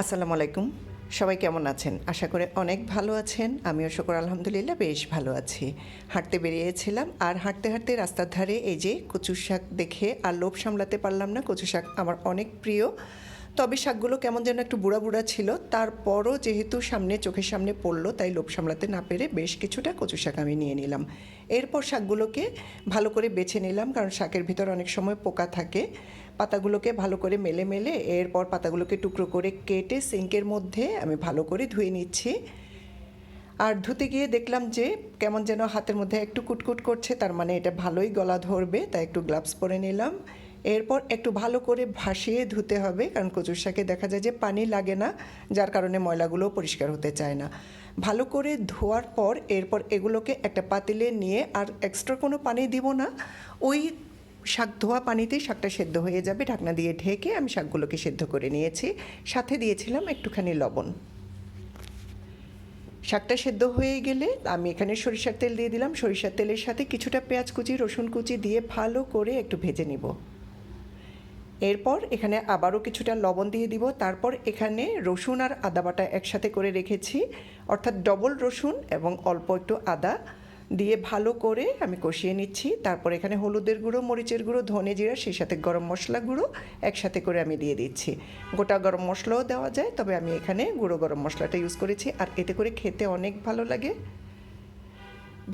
আসসালামু আলাইকুম। সবাই কেমন আছেন? আশা করে অনেক ভালো আছেন। আমিও শুকর আলহামদুলিল্লাহ বেশ ভালো আছি। হাঁটতে বেরিয়েছিলাম আর হাঁটতে, হাঁটতে রাস্তার ধারে এই যে কচুর শাক দেখে আর লোভ সামলাতে পারলাম না। কচু শাক আমার অনেক প্রিয়। তবে শাকগুলো কেমন যেন একটু বুড়া, বুড়া ছিল। তারপরও যেহেতু চোখের সামনে পড়ল তাই লোভ সামলাতে না পেরে বেশ কিছুটা কচু শাক আমি নিয়ে নিলাম। এরপর শাকগুলোকে ভালো করে বেছে নিলাম, কারণ শাকের ভিতর অনেক সময় পোকা থাকে। পাতাগুলোকে ভালো করে মেলে মেলে এরপর পাতাগুলোকে টুকরো করে কেটে সিঙ্কের মধ্যে আমি ভালো করে ধুয়ে নিচ্ছি। আর ধুতে গিয়ে দেখলাম যে কেমন যেন হাতের মধ্যে একটু কুটকুট করছে, তার মানে এটা ভালোই গলা ধরবে, তাই একটু গ্লাভস পরে নিলাম। এরপর একটু ভালো করে ভাসিয়ে ধুতে হবে, কারণ কচুর শাকে দেখা যায় যে পানি লাগে না, যার কারণে ময়লাগুলো পরিষ্কার হতে চায় না। ভালো করে ধোয়ার পর এরপর এগুলোকে একটা পাতিলে নিয়ে আর এক্সট্রা কোনো পানি দিব না, ওই শাক ধোয়া পানিতেই শাকটা সেদ্ধ হয়ে যাবে। ঢাকনা দিয়ে ঢেকে আমি শাকগুলোকে সেদ্ধ করে নিয়েছি, সাথে দিয়েছিলাম একটুখানি লবণ। শাকটা সেদ্ধ হয়ে গেলে আমি এখানে সরিষার তেল দিয়ে দিলাম। সরিষার তেলের সাথে কিছুটা পেঁয়াজ কুচি, রসুন কুচি দিয়ে ভালো করে একটু ভেজে নিব। এরপর এখানে আবারও কিছুটা লবণ দিয়ে দিব। তারপর এখানে রসুন আর আদা বাটা একসাথে করে রেখেছি, অর্থাৎ ডবল রসুন এবং অল্প একটু আদা দিয়ে ভালো করে আমি কষিয়ে নিচ্ছি। তারপর এখানে হলুদের গুঁড়ো, মরিচের গুঁড়ো, ধনে জিরা, সেই সাথে গরম মশলা গুঁড়ো একসাথে করে আমি দিয়ে দিচ্ছি। গোটা গরম মশলাও দেওয়া যায়, তবে আমি এখানে গুঁড়ো গরম মশলাটা ইউজ করেছি, আর এতে করে খেতে অনেক ভালো লাগে।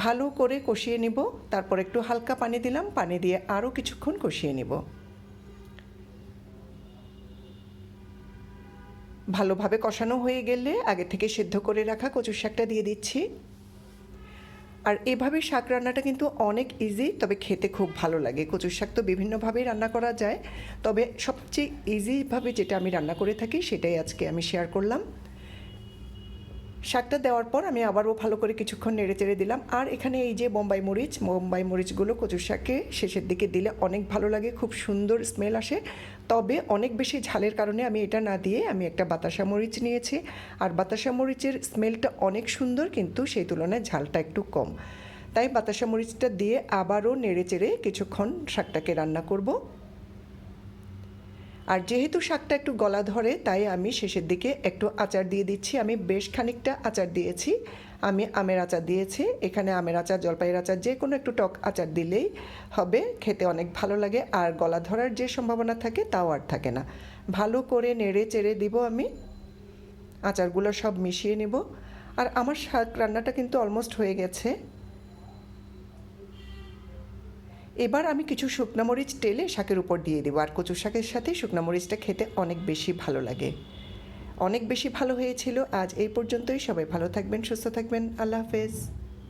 ভালো করে কষিয়ে নিব। তারপর একটু হালকা পানি দিলাম, পানি দিয়ে আরও কিছুক্ষণ কষিয়ে নিব। ভালোভাবে কষানো হয়ে গেলে আগে থেকে সেদ্ধ করে রাখা কচুর শাকটা দিয়ে দিচ্ছি। আর এভাবে শাক রান্নাটা কিন্তু অনেক ইজি, তবে খেতে খুব ভালো লাগে। কচুর শাক তো বিভিন্নভাবেই রান্না করা যায়, তবে সবচেয়ে ইজিভাবে যেটা আমি রান্না করে থাকি সেটাই আজকে আমি শেয়ার করলাম। শাকটা দেওয়ার পর আমি আবারও ভালো করে কিছুক্ষণ নেড়ে চেড়ে দিলাম। আর এখানে এই যে বোম্বাই মরিচগুলো কচুর শাকে শেষের দিকে দিলে অনেক ভালো লাগে, খুব সুন্দর স্মেল আসে। তবে অনেক বেশি ঝালের কারণে আমি এটা না দিয়ে আমি একটা বাতাসা মরিচ নিয়েছি, আর বাতাসা মরিচের স্মেলটা অনেক সুন্দর, কিন্তু সেই তুলনায় ঝালটা একটু কম। তাই বাতাসা মরিচটা দিয়ে আবারও নেড়ে চেড়ে কিছুক্ষণ শাকটাকে রান্না করব। আর যেহেতু শাকটা একটু গলা ধরে, তাই আমি শেষের দিকে একটু আচার দিয়ে দিচ্ছি। আমি বেশ খানিকটা আচার দিয়েছি। আমি আমের আচার দিয়েছি। এখানে আমের আচার, জলপাইয়ের আচার, যে কোনো একটু টক আচার দিলেই হবে, খেতে অনেক ভালো লাগে, আর গলা ধরার যে সম্ভাবনা থাকে তাও আর থাকে না। ভালো করে নেড়ে চেড়ে দিব আমি, আচারগুলো সব মিশিয়ে নেব। আর আমার শাক রান্নাটা কিন্তু অলমোস্ট হয়ে গেছে। এবার আমি কিছু শুকনো মরিচ টেলে শাকের উপর দিয়ে দেবো, আর কচু শাকের সাথে শুকনো মরিচটা খেতে অনেক বেশি ভালো লাগে। অনেক বেশি ভালো হয়েছিল। আজ এই পর্যন্তই। সবাই ভালো থাকবেন, সুস্থ থাকবেন। আল্লাহ হাফেজ।